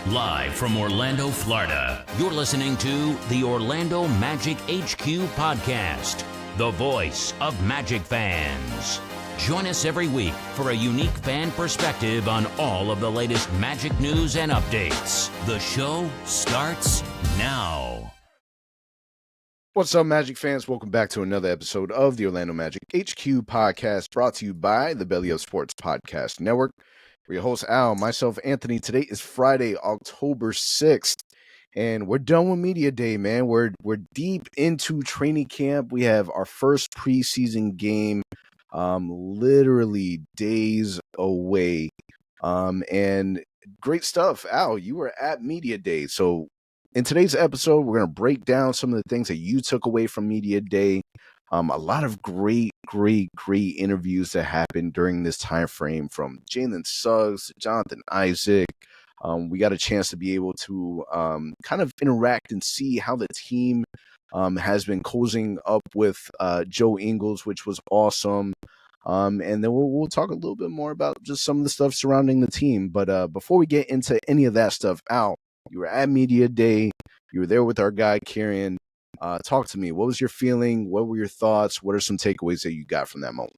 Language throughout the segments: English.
Live from Orlando, Florida, you're listening to the Orlando Magic HQ podcast, the voice of Magic fans. Join us every week for a unique fan perspective on all of the latest Magic news and updates. The show starts now. What's up, Magic fans? Welcome back to another episode of the Orlando Magic HQ podcast, brought to you by the Belly Up Sports Podcast Network. We're your host, Al, myself, Anthony. Today is Friday, October 6th, and we're done with Media Day, man. We're deep into training camp. We have our first preseason game literally days away, and great stuff. Al, you were at Media Day, so in today's episode, we're going to break down some of the things that you took away from Media Day. A lot of great interviews that happened during this time frame, from Jalen Suggs to Jonathan Isaac. We got a chance to be able to kind of interact and see how the team has been cozying up with Joe Ingles, which was awesome. And then we'll talk a little bit more about just some of the stuff surrounding the team. But before we get into any of that stuff, Al, you were at Media Day. You were there with our guy, Kieran. Talk to me. What was your feeling? What were your thoughts? What are some takeaways that you got from that moment?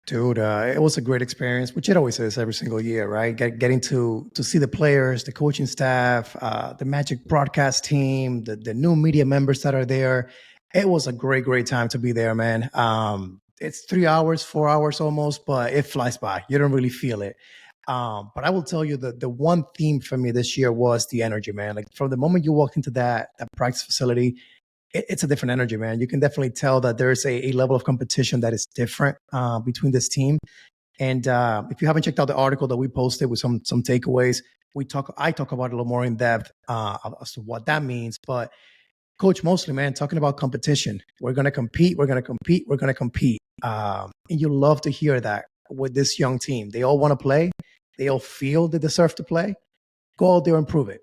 Dude, it was a great experience, which it always is every single year, right? Getting to see the players, the coaching staff, the Magic broadcast team, the new media members that are there. It was a great time to be there, man. It's 3 hours, 4 hours almost, but it flies by. You don't really feel it. But I will tell you that the one theme for me this year was the energy, man. Like from the moment you walk into that practice facility, it's a different energy, man. You can definitely tell that there's a level of competition that is different between this team. And if you haven't checked out the article that we posted with some takeaways, I talk about it a little more in depth as to what that means. But Coach Mosley, man, talking about competition. We're going to compete. And you love to hear that with this young team. They all want to play. They all feel they deserve to play. Go out there and prove it.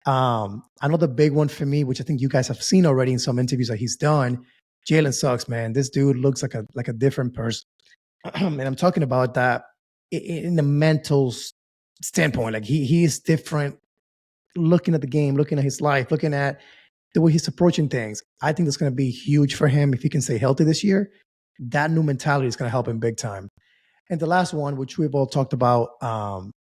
Another big one for me, which I think you guys have seen already in some interviews that he's done, Jalen Suggs, man. This dude looks like a different person. And I'm talking about that in the mental standpoint. Like he is different, looking at the game, looking at his life, looking at the way he's approaching things. I think that's going to be huge for him if he can stay healthy this year. That new mentality is going to help him big time. And the last one, which we've all talked about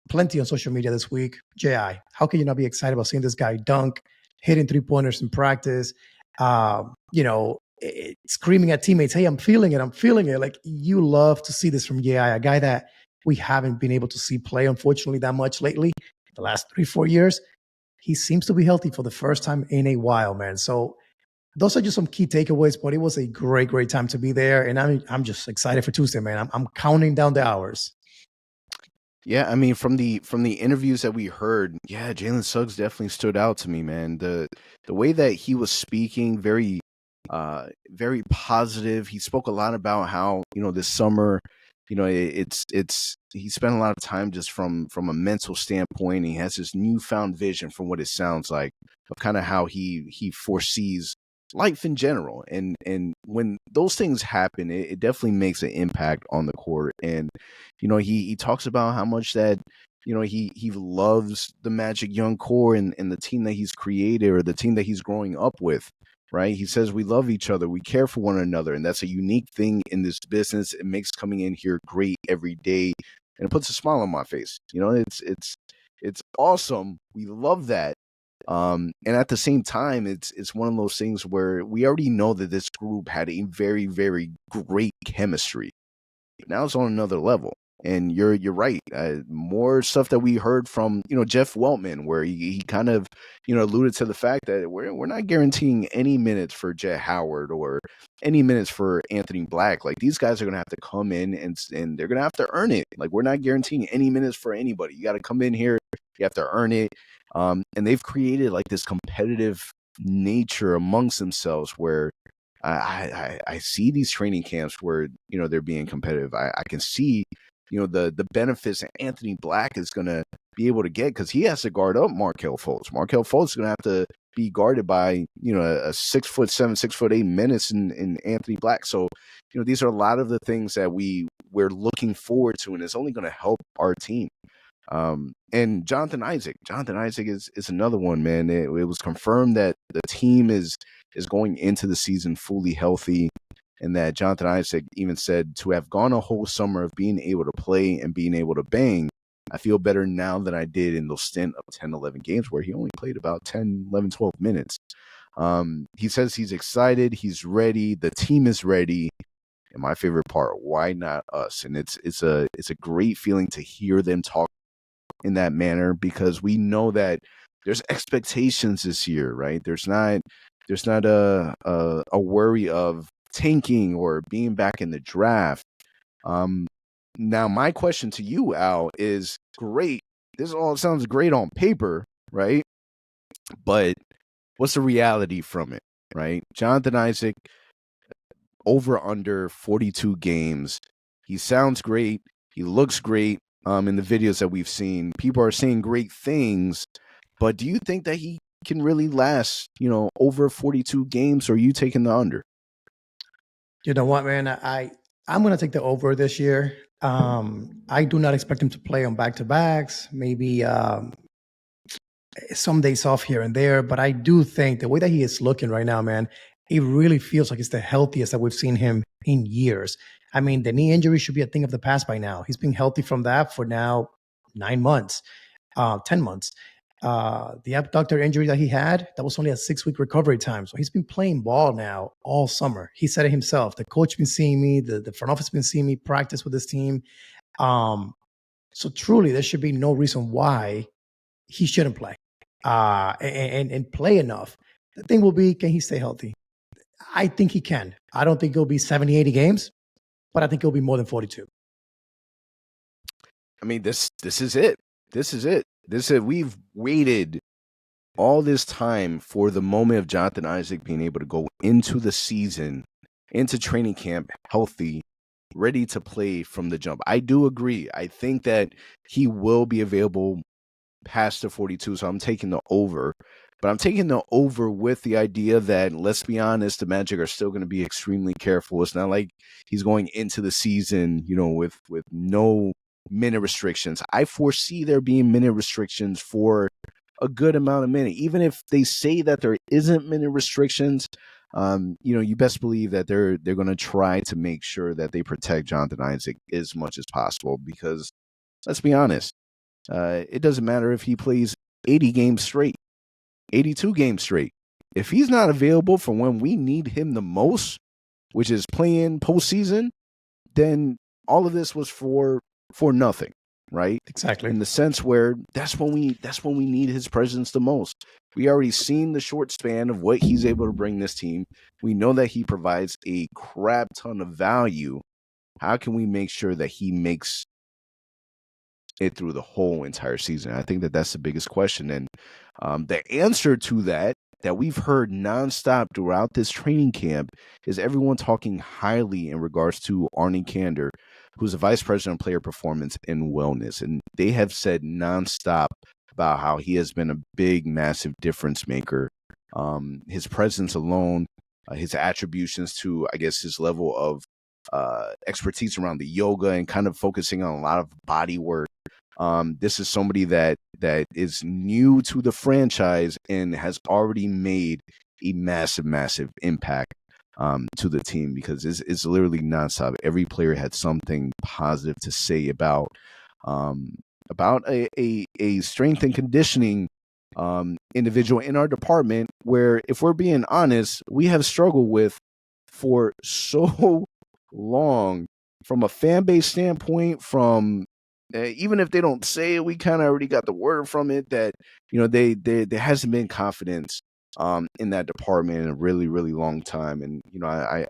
plenty on social media this week, J.I. How can you not be excited about seeing this guy dunk, hitting three-pointers in practice, screaming at teammates, hey, I'm feeling it. Like, you love to see this from J.I., a guy that we haven't been able to see play, unfortunately, that much lately, the last 3-4 years. He seems to be healthy for the first time in a while, man. So those are just some key takeaways, but it was a great time to be there. And I'm just excited for Tuesday, man. I'm counting down the hours. Yeah, I mean, from the interviews that we heard, yeah, Jalen Suggs definitely stood out to me, man. The way that he was speaking, very positive. He spoke a lot about how, this summer, it's he spent a lot of time just from a mental standpoint. He has this newfound vision, from what it sounds like, of kind of how he foresees life in general. And when those things happen, it definitely makes an impact on the court. And he talks about how much that he loves the Magic young core and the team that he's created, or the team that he's growing up with. Right? He says we love each other, we care for one another, and that's a unique thing in this business. It makes coming in here great every day, and it puts a smile on my face. It's awesome. We love that. And at the same time, it's one of those things where we already know that this group had a very, very great chemistry. Now it's on another level. And you're right. More stuff that we heard from Jeff Weltman, where he kind of alluded to the fact that we're not guaranteeing any minutes for Jet Howard or any minutes for Anthony Black. Like, these guys are gonna have to come in and they're gonna have to earn it. Like, we're not guaranteeing any minutes for anybody. You got to come in here, you have to earn it. And they've created like this competitive nature amongst themselves where I see these training camps where they're being competitive. I can see the benefits that Anthony Black is going to be able to get, because he has to guard up Markelle Fultz. Markelle Fultz is going to have to be guarded by a 6'7", 6'8" menace in Anthony Black. So these are a lot of the things that we're looking forward to, and it's only going to help our team. And Jonathan Isaac is another one, man. It was confirmed that the team is going into the season fully healthy, and that Jonathan Isaac even said to have gone a whole summer of being able to play and being able to bang, I feel better now than I did in those stint of 10, 11 games where he only played about 10, 11, 12 minutes. He says he's excited, he's ready, the team is ready. And my favorite part, why not us? And it's a great feeling to hear them talk in that manner, because we know that there's expectations this year, right? There's not a worry of tanking or being back in the draft. Now my question to you, Al, is great. This all sounds great on paper, right? But what's the reality from it, right? Jonathan Isaac, over under 42 games. He sounds great. He looks great in the videos that we've seen. People are saying great things, but do you think that he can really last, over 42 games, or are you taking the under? You know what, man? I'm going to take the over this year. I do not expect him to play on back-to-backs, maybe some days off here and there, but I do think the way that he is looking right now, man, he really feels like it's the healthiest that we've seen him in years. I mean, the knee injury should be a thing of the past by now. He's been healthy from that for now 9 months, 10 months. The abductor injury that he had, that was only a 6-week recovery time. So he's been playing ball now all summer. He said it himself. The coach been seeing me, the front office been seeing me practice with this team. So truly, there should be no reason why he shouldn't play and play enough. The thing will be, can he stay healthy? I think he can. I don't think it'll be 70, 80 games, but I think it'll be more than 42. I mean, this is it. We've waited all this time for the moment of Jonathan Isaac being able to go into the season, into training camp, healthy, ready to play from the jump. I do agree. I think that he will be available past the 42, so I'm taking the over. But I'm taking the over with the idea that, let's be honest, the Magic are still going to be extremely careful. It's not like he's going into the season, with no minute restrictions. I foresee there being minute restrictions for a good amount of minutes. Even if they say that there isn't minute restrictions, you best believe that they're going to try to make sure that they protect Jonathan Isaac as much as possible. Because let's be honest, it doesn't matter if he plays 80 games straight, 82 games straight. If he's not available for when we need him the most, which is playing postseason, then all of this was for nothing, right? Exactly. In the sense where that's when we need his presence the most. We already seen the short span of what he's able to bring this team. We know that he provides a crap ton of value. How can we make sure that he makes it through the whole entire season? I think that that's the biggest question. And the answer to that we've heard nonstop throughout this training camp is everyone talking highly in regards to Arnie Kander, who's the vice president of player performance and wellness. And they have said nonstop about how he has been a big, massive difference maker. His presence alone, his attributions to, I guess, his level of expertise around the yoga and kind of focusing on a lot of body work. This is somebody that is new to the franchise and has already made a massive, massive impact to the team, because it's literally nonstop. Every player had something positive to say about a strength and conditioning individual in our department, where, if we're being honest, we have struggled with for so long from a fan base standpoint. From even if they don't say it, we kind of already got the word from it that there hasn't been confidence in that department in a really, really long time. And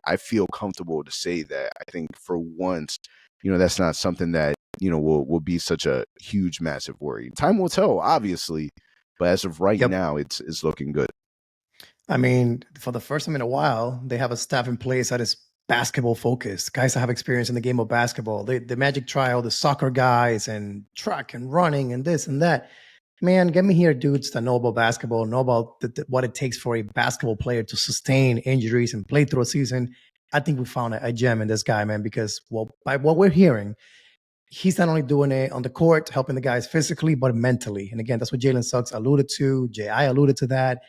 I feel comfortable to say that I think for once, that's not something that will be such a huge, massive worry. Time will tell, obviously, but as of right now, it's looking good. I mean, for the first time in a while, they have a staff in place that is basketball focused. Guys that have experience in the game of basketball. The Magic trial, the soccer guys and track and running and this and that. Man, get me here dudes that know about basketball, know about what it takes for a basketball player to sustain injuries and play through a season. I think we found a gem in this guy, man, because by what we're hearing, he's not only doing it on the court, helping the guys physically, but mentally. And again, that's what Jalen Suggs alluded to. J.I. alluded to that.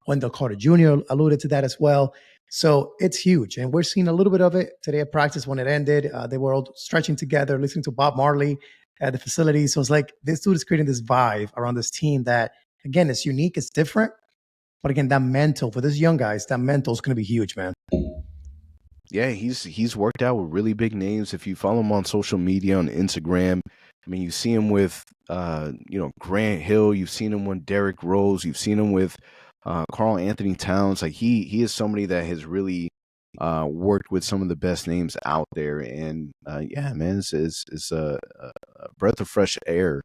Wendell Carter Jr. alluded to that as well. So it's huge. And we're seeing a little bit of it today at practice when it ended. They were all stretching together, listening to Bob Marley at the facility. So it's like this dude is creating this vibe around this team that, again, it's unique, it's different. But again, that mental for these young guys, that mental is going to be huge, man. Yeah, he's worked out with really big names. If you follow him on social media, on Instagram, I mean, you see him with Grant Hill, you've seen him with Derrick Rose, you've seen him with Karl Anthony Towns. Like he is somebody that has really worked with some of the best names out there. And yeah, man, it's a breath of fresh air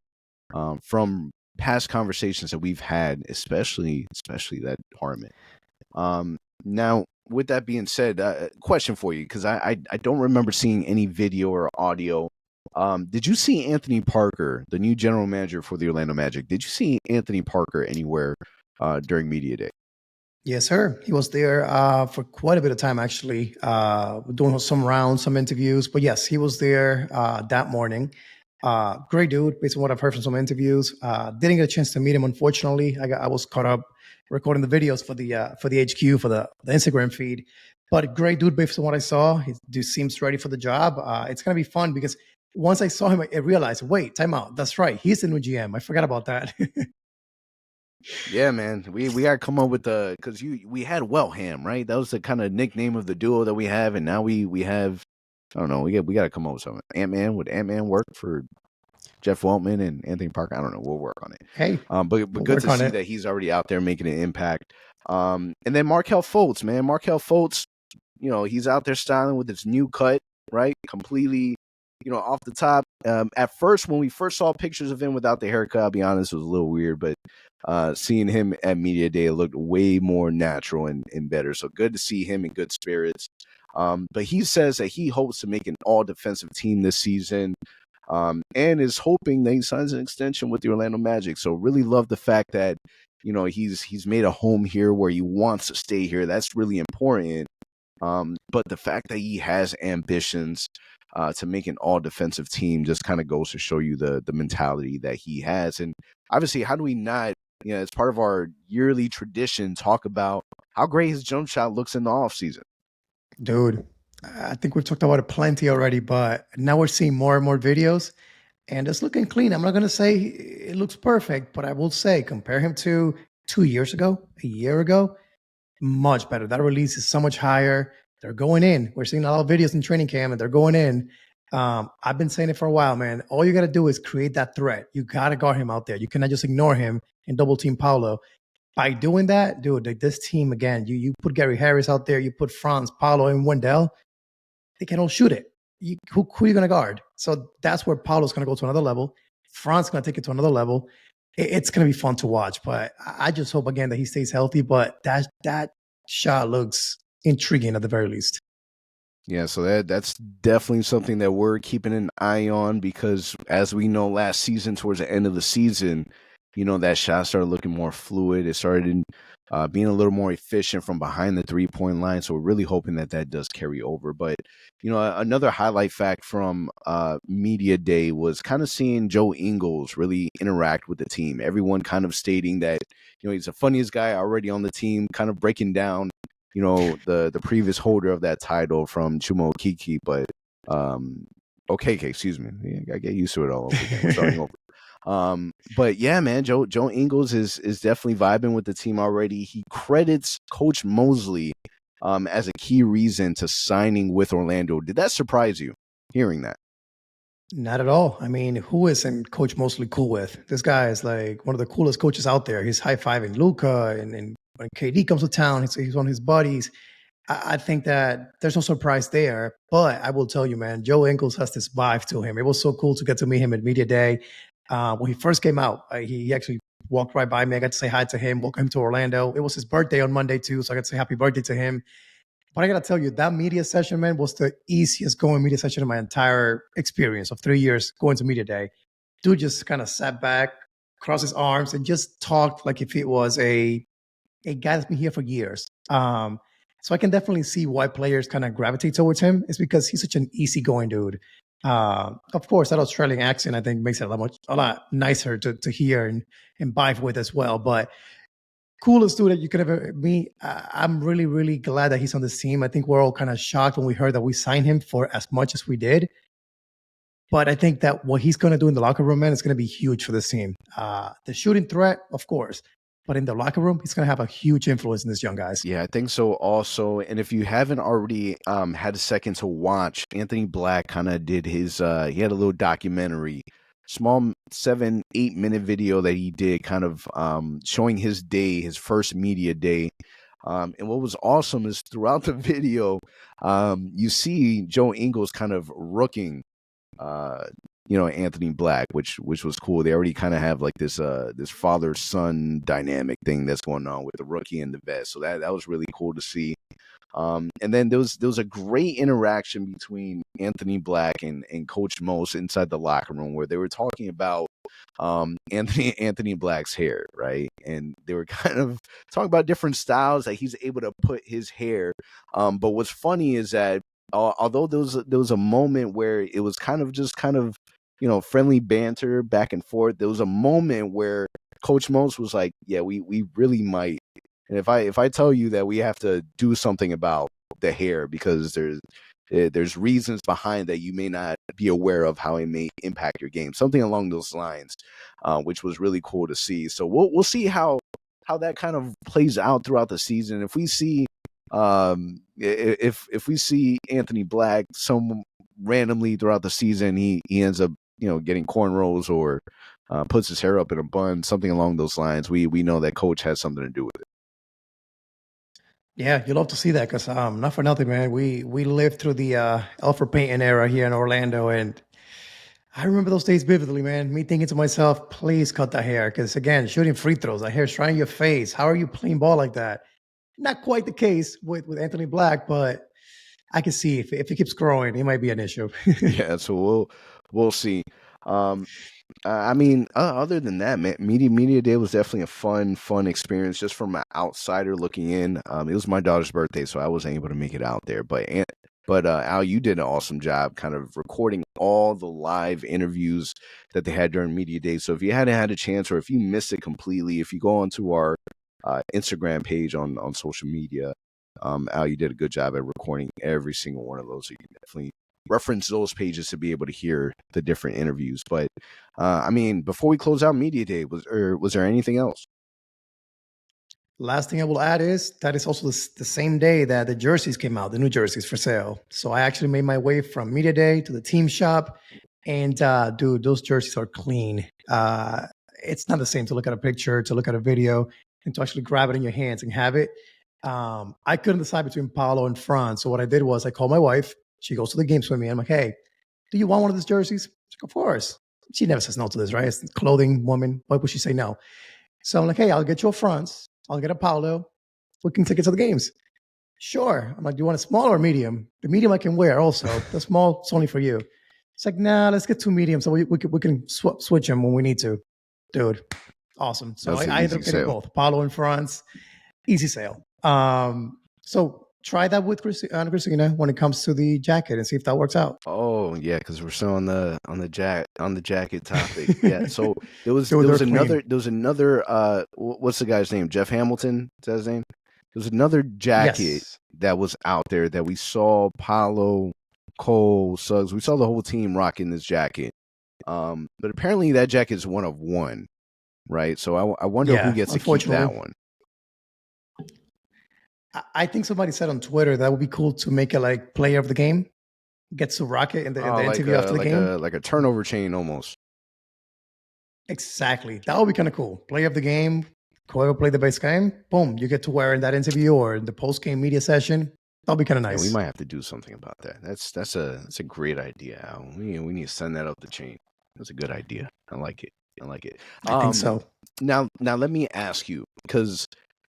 from past conversations that we've had, especially that department. Now, with that being said, question for you, because I don't remember seeing any video or audio. Did you see Anthony Parker, the new general manager for the Orlando Magic? Did you see Anthony Parker anywhere during Media Day? Yes, sir. He was there for quite a bit of time, actually, doing some rounds, some interviews. But yes, he was there that morning. Great dude, based on what I've heard from some interviews. Didn't get a chance to meet him, unfortunately. I was caught up recording the videos for the HQ, for the Instagram feed. But great dude, based on what I saw. He dude seems ready for the job. It's going to be fun because once I saw him, I realized, wait, time out. That's right. He's the new GM. I forgot about that. Yeah, man, we got to come up with because we had Weltham, right? That was the kind of nickname of the duo that we have, and now we have, I don't know, we got to come up with something. Ant-Man, would Ant-Man work for Jeff Weltman and Anthony Parker? I don't know. We'll work on it. Hey, but we'll good to see that he's already out there making an impact. And then Markelle Fultz, man, Markelle Fultz, he's out there styling with his new cut, right? Completely, off the top. At first, when we first saw pictures of him without the haircut, I'll be honest, it was a little weird, but seeing him at Media Day, it looked way more natural and better. So good to see him in good spirits. But he says that he hopes to make an all-defensive team this season, and is hoping that he signs an extension with the Orlando Magic. So really love the fact that, he's made a home here where he wants to stay here. That's really important. But the fact that he has ambitions to make an all-defensive team just kind of goes to show you the mentality that he has. And obviously, how do we not, as part of our yearly tradition, talk about how great his jump shot looks in the offseason? Dude, I think we've talked about it plenty already, but now we're seeing more and more videos, and it's looking clean. I'm not going to say it looks perfect, but I will say compare him to 2 years ago, a year ago, much better. That release is so much higher. They're going in. We're seeing a lot of videos in training camp, and they're going in. I've been saying it for a while, man. All you got to do is create that threat. You got to guard him out there. You cannot just ignore him and double team Paolo. By doing that, dude, like this team, again, you put Gary Harris out there, you put Franz, Paolo, and Wendell, they can all shoot it. Who are you going to guard? So that's where Paolo's going to go to another level. Franz is going to take it to another level. It's going to be fun to watch, but I just hope, again, that he stays healthy. But that shot looks intriguing at the very least. Yeah, so that's definitely something that we're keeping an eye on, because as we know, last season, towards the end of the season, that shot started looking more fluid. It started being a little more efficient from behind the three-point line. So we're really hoping that does carry over. But, another highlight fact from Media Day was kind of seeing Joe Ingles really interact with the team. Everyone kind of stating that, he's the funniest guy already on the team, kind of breaking down, the previous holder of that title from Chuma Okeke. But, okay, excuse me. I get used to it all over again. Starting over. But yeah, man, Joe Ingles is definitely vibing with the team already. He credits Coach Mosley as a key reason to signing with Orlando. Did that surprise you, hearing that? Not at all. I mean, who isn't Coach Mosley cool with? This guy is like one of the coolest coaches out there. He's high-fiving Luka, and when KD comes to town, he's one of his buddies. I think that there's no surprise there. But I will tell you, man, Joe Ingles has this vibe to him. It was so cool to get to meet him at Media Day. When he first came out, he actually walked right by me. I got to say hi to him, welcome him to Orlando. It was his birthday on Monday too, so I got to say happy birthday to him. But I got to tell you, that media session, man, was the easiest going media session in my entire experience of 3 years going to Media Day. Dude just kind of sat back, crossed his arms, and just talked like if it was a guy that's been here for years. So I can definitely see why players kind of gravitate towards him. It's because he's such an easygoing dude. Of course, that Australian accent I think makes it a lot nicer to hear and vibe with as well. But coolest dude that you could ever meet. I'm really, really glad that he's on this team. I think we're all kind of shocked when we heard that we signed him for as much as we did. But I think that what he's going to do in the locker room, man, is going to be huge for this team. The shooting threat, of course, but in the locker room, he's going to have a huge influence in these young guys. Yeah, I think so also. And if you haven't already had a second to watch, Anthony Black kind of did his, he had a little documentary, small 7-8 minute video that he did kind of showing his day, his first media day. And what was awesome is throughout the video, you see Joe Ingles kind of rooking Anthony Black, which was cool. They already kind of have like this father son dynamic thing that's going on with the rookie and the vet. So that was really cool to see. And then there was a great interaction between Anthony Black and Coach Mose inside the locker room where they were talking about Anthony Black's hair, right? And they were kind of talking about different styles that he's able to put his hair. But what's funny is that although there was a moment where it was kind of friendly banter back and forth, there was a moment where Coach Mose was like, yeah, we really might. And if I tell you that we have to do something about the hair because there's reasons behind that you may not be aware of how it may impact your game, something along those lines, which was really cool to see. So we'll see how that kind of plays out throughout the season. If we see if we see Anthony Black some randomly throughout the season, he ends up getting cornrows or puts his hair up in a bun, something along those lines, we know that coach has something to do with it. Yeah, you love to see that because not for nothing, man. We lived through the Alfred Payton era here in Orlando, and I remember those days vividly, man. Me thinking to myself, please cut the hair because, again, shooting free throws, that hair's right in your face. How are you playing ball like that? Not quite the case with Anthony Black, but I can see if it keeps growing, it might be an issue. Yeah, so we'll see. Other than that, man, media day was definitely a fun experience just from an outsider looking in. It was my daughter's birthday, so I wasn't able to make it out there. But Al, you did an awesome job kind of recording all the live interviews that they had during media day. So if you hadn't had a chance, or if you missed it completely, if you go onto our Instagram page on social media, Al, you did a good job at recording every single one of those. So you can definitely reference those pages to be able to hear the different interviews. But before we close out media day, was there anything else? Last thing I will add is that it's also the same day that the jerseys came out, the new jerseys for sale. So I actually made my way from media day to the team shop, and dude, those jerseys are clean. It's not the same to look at a picture, to look at a video, and to actually grab it in your hands and have it. I couldn't decide between Paolo and Franz. So what I did was I called my wife. She goes to the games with me. I'm like, hey, do you want one of these jerseys? She's like, of course. She never says no to this, right? It's a clothing woman. Why would she say no? So I'm like, hey, I'll get you a Franz. I'll get a Paolo. We can take it to the games. Sure. I'm like, do you want a small or medium? The medium I can wear also. The small, it's only for you. It's like, nah, let's get two mediums so we can switch them when we need to. Dude, awesome. So I ended up getting both, Paolo and Franz. Easy sale. So try that with Christina when it comes to the jacket and see if that works out. Oh yeah, because we're still on the jacket topic. Yeah. So there was another what's the guy's name? Jeff Hamilton, is that his name? There was another jacket that was out there that we saw Paolo, Cole, Suggs. We saw the whole team rocking this jacket. But apparently that jacket is one of one, right? So I wonder who gets to keep that one. I think somebody said on Twitter that would be cool to make it like player of the game. Gets to rock it in the interview after the game. Like a turnover chain almost. Exactly. That would be kind of cool. Player of the game, whoever played the best game, boom, you get to wear in that interview or in the post-game media session. That'll be kind of nice. Yeah, we might have to do something about that. That's a great idea, Al. We need to send that up the chain. That's a good idea. I like it. I think so. Now let me ask you, because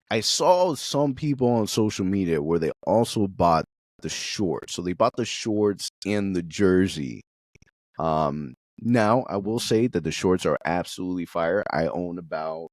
I saw some people on social media where they also bought the shorts. So they bought the shorts and the jersey. Now, I will say that the shorts are absolutely fire. I own about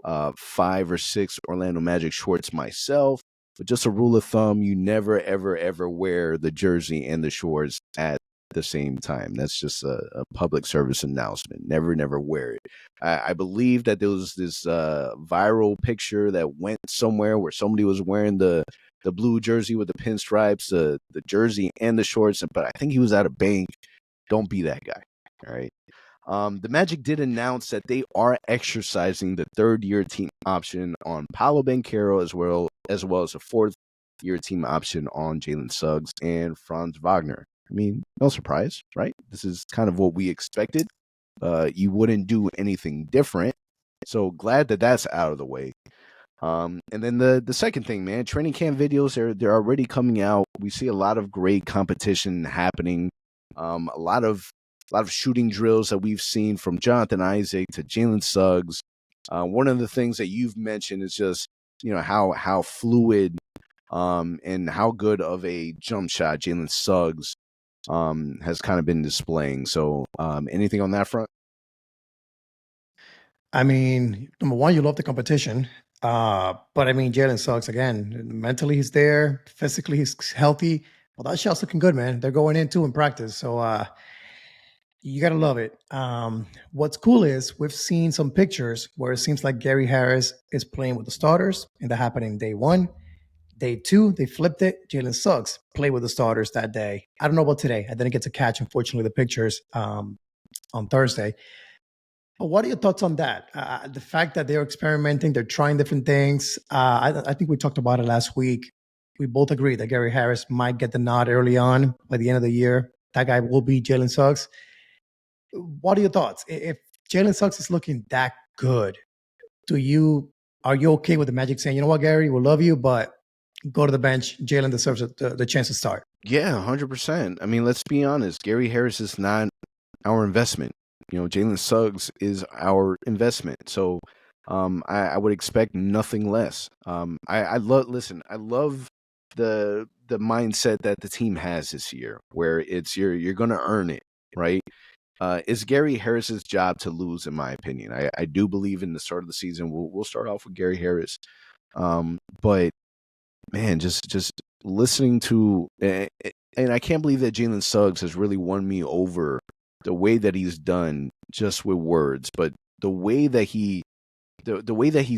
5 or 6 Orlando Magic shorts myself. But just a rule of thumb, you never, ever, ever wear the jersey and the shorts at the same time. That's just a public service announcement. Never wear it. I believe that there was this viral picture that went somewhere where somebody was wearing the blue jersey with the pinstripes, the jersey and the shorts, but I think he was at a bank. Don't be that guy. All right. The Magic did announce that they are exercising the third-year team option on Paolo Banchero as well as a fourth-year team option on Jalen Suggs and Franz Wagner. I mean, no surprise, right? This is kind of what we expected. You wouldn't do anything different. So glad that that's out of the way. And then the second thing, man, training camp videos, they're already coming out. We see a lot of great competition happening. A lot of shooting drills that we've seen from Jonathan Isaac to Jalen Suggs. One of the things that you've mentioned is just, how fluid and how good of a jump shot Jalen Suggs has kind of been displaying. So anything on that front? I mean, number one, you love the competition. But I mean, Jalen Suggs, again, mentally he's there, physically he's healthy. Well, that shot's looking good, man. They're going into in practice. So you got to love it. What's cool is we've seen some pictures where it seems like Gary Harris is playing with the starters, and that happened in day one. Day two, they flipped it. Jalen Suggs played with the starters that day. I don't know about today. I didn't get to catch, unfortunately, the pictures on Thursday. But what are your thoughts on that? The fact that they're experimenting, they're trying different things. I think we talked about it last week. We both agree that Gary Harris might get the nod early on. By the end of the year, that guy will be Jalen Suggs. What are your thoughts? If Jalen Suggs is looking that good, are you okay with the Magic saying, you know what, Gary, we love you, but go to the bench. Jalen deserves the chance to start. Yeah, 100%. I mean, let's be honest. Gary Harris is not our investment. Jalen Suggs is our investment. So I would expect nothing less. I love the mindset that the team has this year, where it's you're gonna earn it, right? It's Gary Harris's job to lose, in my opinion. I do believe in the start of the season we'll start off with Gary Harris, but man, just listening to and I can't believe that Jalen Suggs has really won me over the way that he's done just with words, but the way that he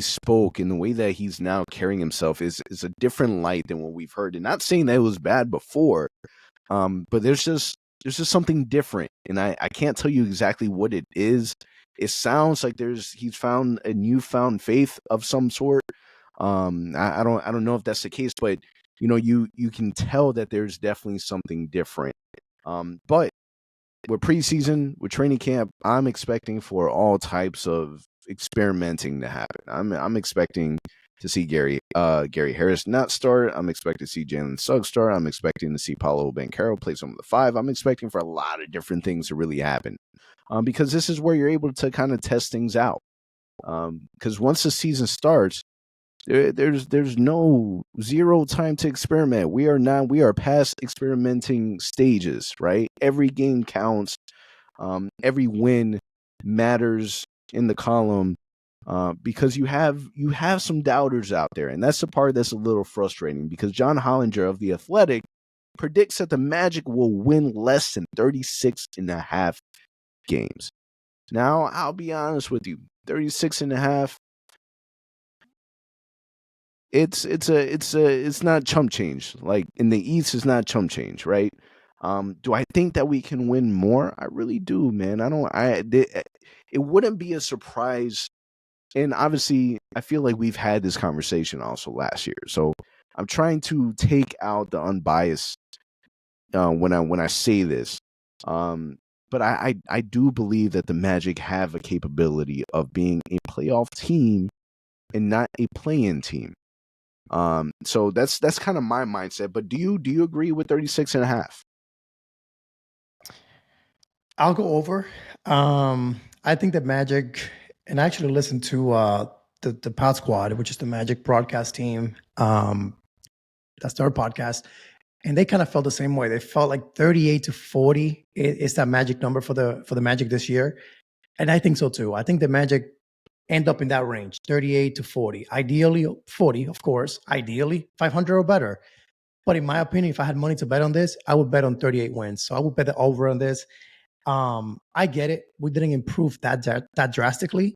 spoke and the way that he's now carrying himself is a different light than what we've heard. And not saying that it was bad before, but there's just something different, and I can't tell you exactly what it is. It sounds like he's found a newfound faith of some sort. I don't know if that's the case, but you can tell that there's definitely something different. But with preseason, with training camp, I'm expecting for all types of experimenting to happen. I'm expecting to see Gary Harris not start. I'm expecting to see Jalen Suggs start. I'm expecting to see Paolo Banchero play some of the five. I'm expecting for a lot of different things to really happen, because this is where you're able to kind of test things out. Because once the season starts, there's no zero time to experiment. We are past experimenting stages, right? Every game counts. Every win matters in the column, because you have some doubters out there, and that's the part that's a little frustrating, because John Hollinger of The Athletic predicts that the Magic will win less than 36 and a half games. Now, I'll be honest with you, 36 and a half, it's not chump change. Like in the East, it's not chump change, right? Do I think that we can win more? I really do, man. It wouldn't be a surprise. And obviously, I feel like we've had this conversation also last year. So I'm trying to take out the unbiased when I say this. But I do believe that the Magic have a capability of being a playoff team and not a play-in team. So that's kind of my mindset. But do you agree with 36 and a half? I'll go over. I think that Magic, and I actually listened to the Pod Squad, which is the Magic broadcast team. That's their podcast. And they kind of felt the same way. They felt like 38 to 40 is that magic number for the Magic this year. And I think so too. I think the Magic end up in that range, 38 to 40. Ideally 40, of course. Ideally 500 or better. But in my opinion, if I had money to bet on this, I would bet on 38 wins. So I would bet the over on this. I get it. We didn't improve that drastically.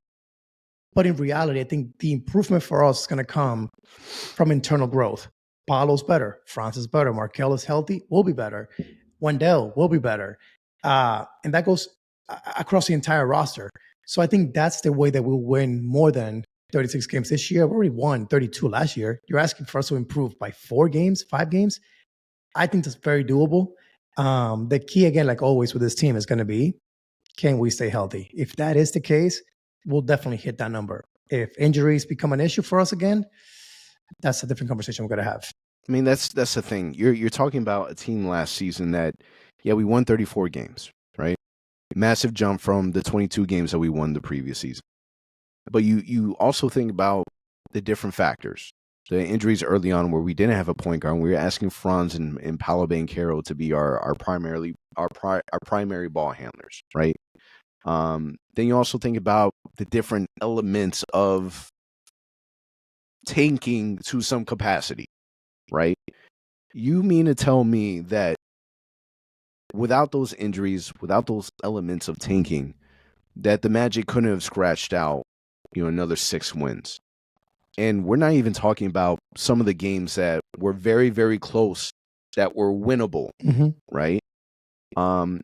But in reality, I think the improvement for us is going to come from internal growth. Paolo's better. Franz is better. Markel is healthy. We'll be better. Wendell will be better. And that goes across the entire roster. So I think that's the way that we'll win more than 36 games this year. We already won 32 last year. You're asking for us to improve by 4 games, 5 games. I think that's very doable. The key, again, like always with this team, is going to be, can we stay healthy? If that is the case, we'll definitely hit that number. If injuries become an issue for us again, that's a different conversation we're going to have. I mean, that's the thing. You're talking about a team last season that, yeah, we won 34 games, right? Massive jump from the 22 games that we won the previous season. But you also think about the different factors. The injuries early on where we didn't have a point guard, and we were asking Franz and Paolo Banchero to be our primary ball handlers, right? Then you also think about the different elements of tanking to some capacity, right? You mean to tell me that without those injuries, without those elements of tanking, that the Magic couldn't have scratched out, another 6 wins? And we're not even talking about some of the games that were very, very close, that were winnable, right? And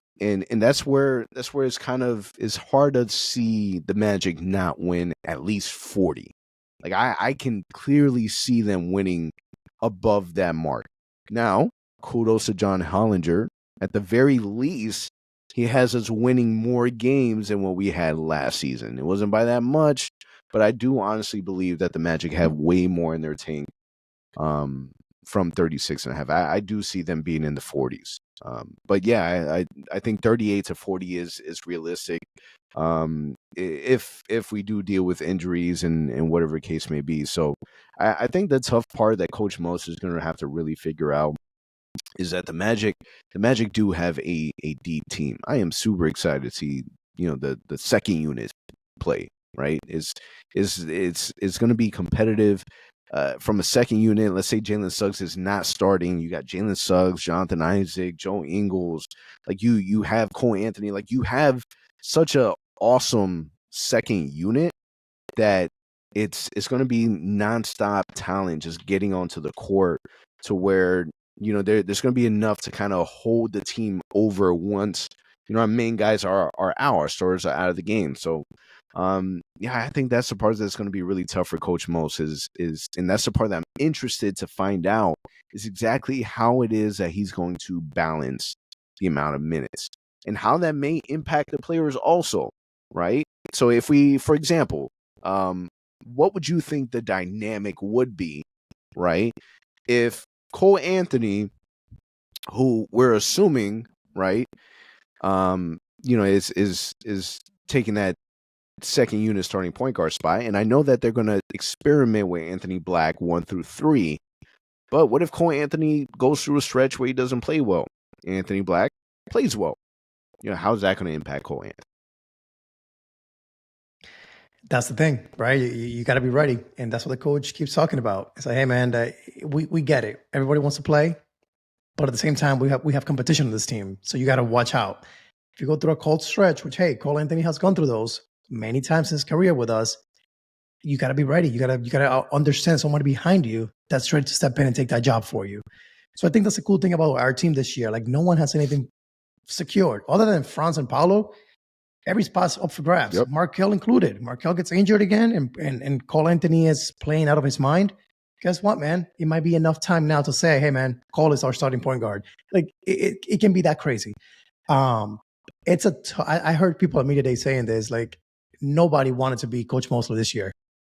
that's where it's kind of is hard to see the Magic not win at least 40. Like I can clearly see them winning above that mark. Now, kudos to John Hollinger. At the very least, he has us winning more games than what we had last season. It wasn't by that much, but I do honestly believe that the Magic have way more in their tank from 36 and a half. I do see them being in the 40s. But yeah, I think 38 to 40 is realistic. If we do deal with injuries and whatever case may be. So I think the tough part that Coach Most is going to have to really figure out is that the Magic do have a deep team. I am super excited to see, the second unit play, right? It's going to be competitive. From a second unit, let's say Jalen Suggs is not starting. You got Jalen Suggs, Jonathan Isaac, Joe Ingles. Like you have Cole Anthony. Like you have such a awesome second unit that it's going to be nonstop talent just getting onto the court to where there's going to be enough to kind of hold the team over once our main guys are out, our stars are out of the game. So I think that's the part that's going to be really tough for Coach Most is and that's the part that I'm interested to find out is exactly how it is that he's going to balance the amount of minutes and how that may impact the players also, right? So if we, for example, what would you think the dynamic would be, right? If Cole Anthony, who we're assuming, right, is taking that second unit starting point guard spot, and I know that they're going to experiment with Anthony Black 1 through 3. But what if Cole Anthony goes through a stretch where he doesn't play well? Anthony Black plays well. How's that going to impact Cole Anthony? That's the thing, right? You got to be ready, and that's what the coach keeps talking about. It's like, hey, man, we get it. Everybody wants to play, but at the same time, we have competition in this team, so you got to watch out. If you go through a cold stretch, which hey, Cole Anthony has gone through those many times in his career with us, you got to be ready. You got to understand somebody behind you that's ready to step in and take that job for you. So I think that's the cool thing about our team this year. Like no one has anything secured other than Franz and Paolo. Every spot's up for grabs. Yep. Markel included. Markel gets injured again, and Cole Anthony is playing out of his mind. Guess what, man? It might be enough time now to say, hey, man, Cole is our starting point guard. Like it can be that crazy. I heard people at Media Day saying this, like nobody wanted to be Coach Mosley this year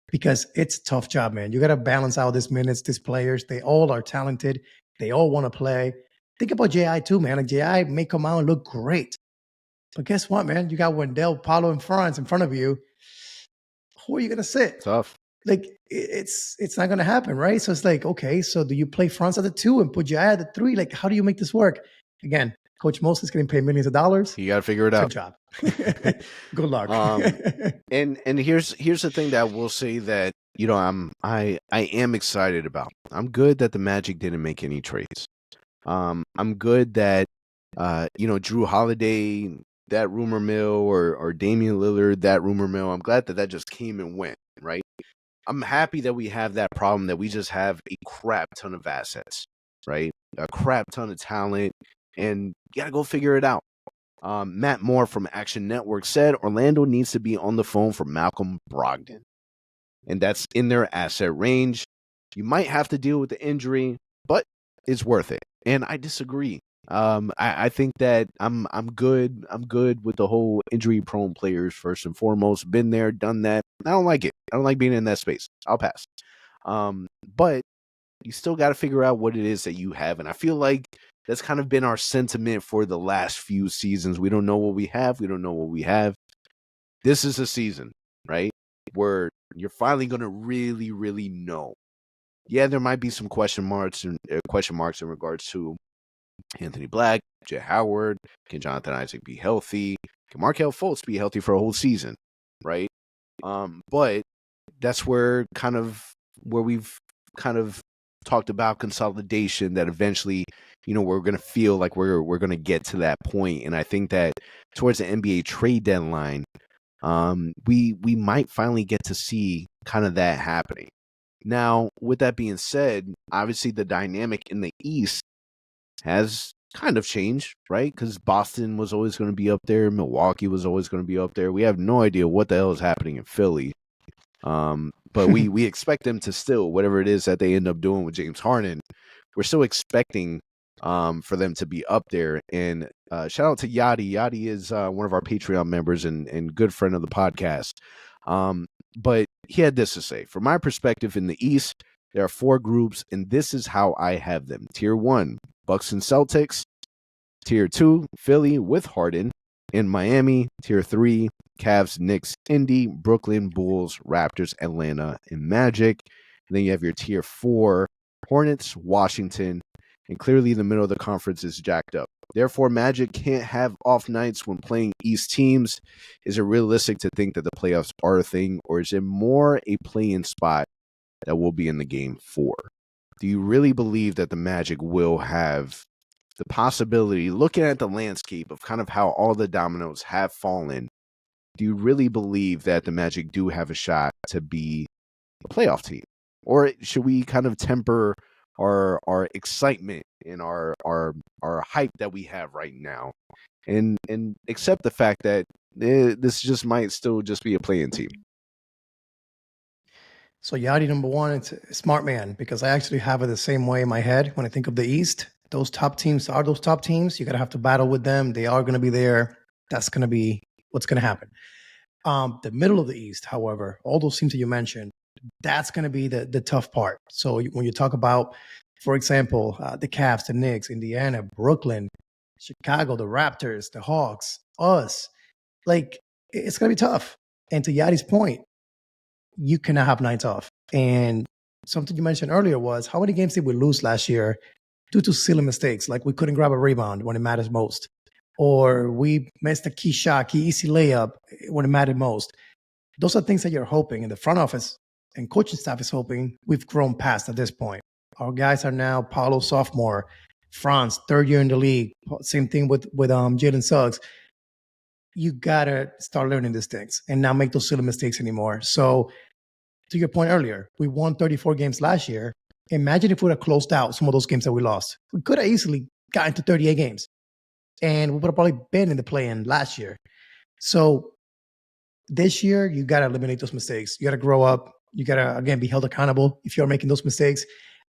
because it's a tough job, man. You got to balance out these minutes, these players. They all are talented. They all want to play. Think about J.I. too, man. Like J.I. may come out and look great. But guess what, man? You got Wendell, Paolo, and Franz in front of you. Who are you going to sit? Tough. Like, it's not going to happen, right? So it's like, okay, so do you play Franz at the 2 and put J.I. at the 3? Like, how do you make this work? Again, Coach Mosley's getting paid millions of dollars. You got to figure it out. Good job. Good luck. And here's the thing that we'll say that I am excited about. I'm good that the Magic didn't make any trades. I'm good that Drew Holiday, that rumor mill, or Damian Lillard, that rumor mill. I'm glad that just came and went, right? I'm happy that we have that problem, that we just have a crap ton of assets, right? A crap ton of talent, and you gotta go figure it out. Matt Moore from Action Network said Orlando needs to be on the phone for Malcolm Brogdon, and that's in their asset range. You might have to deal with the injury, but it's worth it. And I disagree. I think that I'm good. I'm good with the whole injury-prone players first and foremost. Been there, done that. I don't like it. I don't like being in that space. I'll pass. But you still got to figure out what it is that you have, and I feel like that's kind of been our sentiment for the last few seasons. We don't know what we have. We don't know what we have. This is a season, right, where you're finally going to really, really know. Yeah, there might be some question marks in regards to Anthony Black, Jay Howard. Can Jonathan Isaac be healthy? Can Markelle Fultz be healthy for a whole season? Right. But that's where we've kind of talked about consolidation, that eventually, we're going to feel like we're going to get to that point. And I think that towards the NBA trade deadline, we might finally get to see kind of that happening. Now, with that being said, obviously the dynamic in the East has kind of changed, right? Because Boston was always going to be up there. Milwaukee was always going to be up there. We have no idea what the hell is happening in Philly. But we expect them to still, whatever it is that they end up doing with James Harden, we're still expecting for them to be up there. And shout out to Yachty. Yachty is one of our Patreon members and good friend of the podcast. But he had this to say. From my perspective, in the East, there are 4 groups, and this is how I have them. Tier 1, Bucks and Celtics. Tier 2, Philly with Harden. In Miami, Tier 3, Cavs, Knicks, Indy, Brooklyn, Bulls, Raptors, Atlanta, and Magic. And then you have your Tier 4, Hornets, Washington, and clearly the middle of the conference is jacked up. Therefore, Magic can't have off nights when playing East teams. Is it realistic to think that the playoffs are a thing, or is it more a play-in spot that will be in the game 4? Do you really believe that the Magic will have the possibility, looking at the landscape of kind of how all the dominoes have fallen, do you really believe that the Magic do have a shot to be a playoff team? Or should we kind of temper our excitement and our hype that we have right now and accept the fact that this just might still just be a play-in team? So Yachty, number one, it's a smart man, because I actually have it the same way in my head when I think of the East. Those top teams are those top teams. You're going to have to battle with them. They are going to be there. That's going to be what's going to happen. The middle of the East, however, all those teams that you mentioned, that's going to be the tough part. So when you talk about, for example, the Cavs, the Knicks, Indiana, Brooklyn, Chicago, the Raptors, the Hawks, us, like, it's going to be tough. And to Yachty's point, you cannot have nights off. And something you mentioned earlier was, how many games did we lose last year due to silly mistakes? Like we couldn't grab a rebound when it matters most, or we missed a key shot, key easy layup when it mattered most. Those are things that you're hoping, and the front office and coaching staff is hoping we've grown past at this point. Our guys are now Paolo, sophomore, Franz, 3rd year in the league. Same thing with Jalen Suggs. You gotta start learning these things and not make those silly mistakes anymore. So to your point earlier, we won 34 games last year. Imagine if we would have closed out some of those games that we lost. We could have easily gotten to 38 games, and we would have probably been in the play-in last year. So this year, you got to eliminate those mistakes. You got to grow up. You got to, again, be held accountable if you're making those mistakes.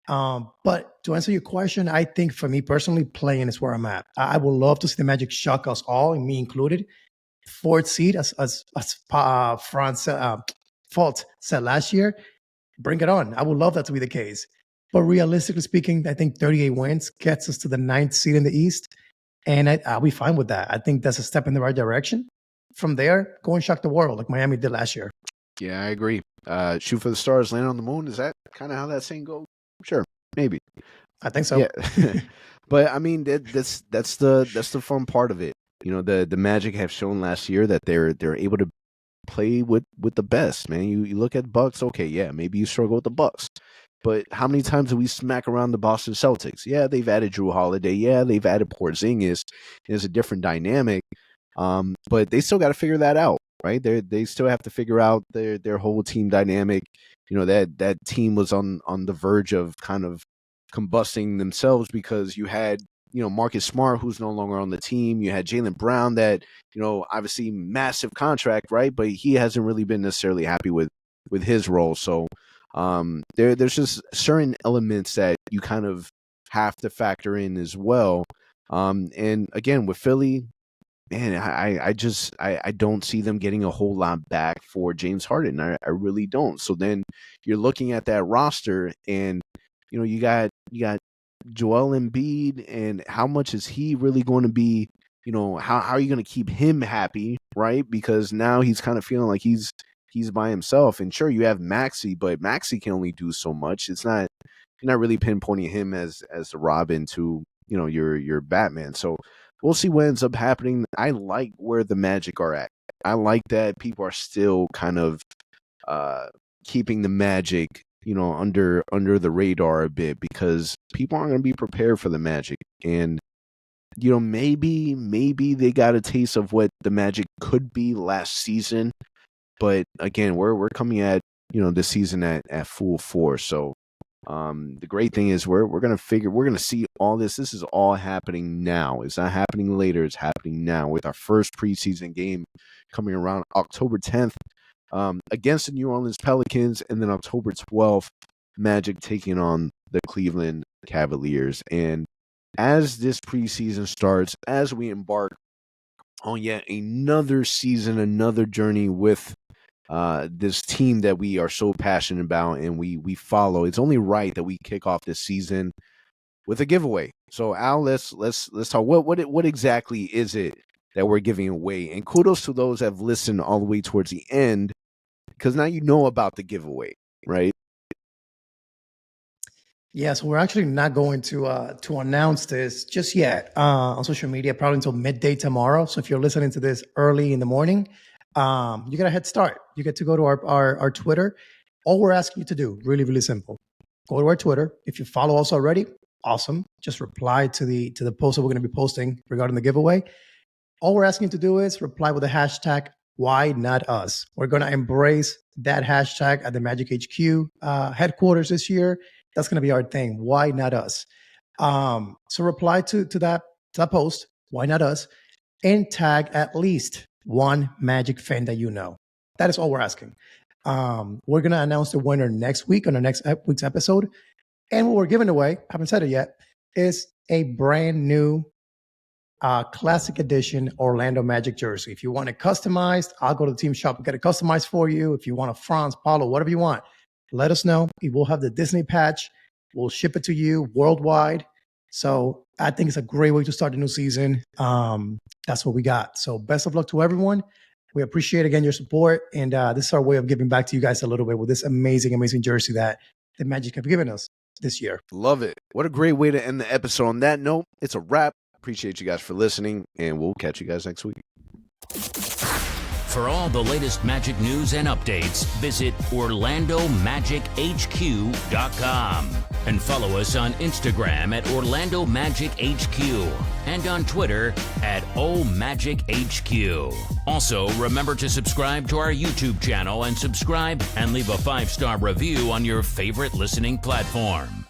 But to answer your question, I think for me personally, play-in is where I'm at. I would love to see the Magic shock us all, and me included. 4th seed, as Franz Fault said last year, bring it on. I would love that to be the case. But realistically speaking, I think 38 wins gets us to the 9th seed in the East. And I'll be fine with that. I think that's a step in the right direction. From there, go and shock the world like Miami did last year. Yeah, I agree. Shoot for the stars, land on the moon. Is that kind of how that saying goes? Sure, maybe. I think so. Yeah. But I mean, that's the fun part of it. The Magic have shown last year that they're able to play with the best, man. You look at Bucks, okay, yeah, maybe you struggle with the Bucks. But how many times do we smack around the Boston Celtics? Yeah, they've added Drew Holiday. Yeah, they've added Porzingis. It's a different dynamic. But they still got to figure that out, right? They still have to figure out their whole team dynamic. You know, that team was on the verge of kind of combusting themselves because you had, you know, Marcus Smart, who's no longer on the team. You had Jaylen Brown that, you know, obviously massive contract, right? But he hasn't really been necessarily happy with his role. So there's just certain elements that you kind of have to factor in as well. And again, with Philly, man, I don't see them getting a whole lot back for James Harden. I really don't. So then you're looking at that roster, and you know you got Joel Embiid, and how much is he really going to be? You know, how are you going to keep him happy, right? Because now he's kind of feeling like he's by himself. And sure, you have Maxey, but Maxey can only do so much. It's not, you're not really pinpointing him as the Robin to, you know, your Batman. So we'll see what ends up happening. I like where the Magic are at. I like that people are still kind of keeping the Magic, you know, under the radar a bit, because people aren't going to be prepared for the Magic. And you know, maybe they got a taste of what the Magic could be last season. But again, we're coming at, you know, this season at full force. So the great thing is we're gonna see all this. This is all happening now. It's not happening later. It's happening now with our first preseason game coming around October 10th against the New Orleans Pelicans, and then October 12th, Magic taking on the Cleveland Cavaliers. And as this preseason starts, as we embark on yet another season, another journey with this team that we are so passionate about and we follow, it's only right that we kick off this season with a giveaway. So Al, let's talk. What exactly is it that we're giving away? And kudos to those that have listened all the way towards the end, because now you know about the giveaway, right? Yeah, so we're actually not going to announce this just yet on social media, probably until midday tomorrow. So if you're listening to this early in the morning, you get a head start. You get to go to our Twitter. All we're asking you to do, really, really simple. Go to our Twitter. If you follow us already, awesome. Just reply to the post that we're going to be posting regarding the giveaway. All we're asking you to do is reply with the hashtag WhyNotUs. We're going to embrace that hashtag at the Magic HQ headquarters this year. That's going to be our thing. Why not us? So reply to that post. Why not us? And tag at least one Magic fan that you know. That is all we're asking. We're going to announce the winner next week on the next week's episode. And what we're giving away, haven't said it yet, is a brand new classic edition Orlando Magic jersey. If you want it customized, I'll go to the team shop and get it customized for you. If you want a Franz, Paolo, whatever you want, let us know. We will have the Disney patch. We'll ship it to you worldwide. So I think it's a great way to start the new season. That's what we got. So best of luck to everyone. We appreciate, again, your support. And this is our way of giving back to you guys a little bit with this amazing, amazing jersey that the Magic have given us this year. Love it. What a great way to end the episode. On that note, it's a wrap. Appreciate you guys for listening, and we'll catch you guys next week. For all the latest Magic news and updates, visit OrlandoMagicHQ.com and follow us on Instagram at Orlando Magic HQ and on Twitter at OMagicHQ. Also, remember to subscribe to our YouTube channel and subscribe and leave a 5-star review on your favorite listening platform.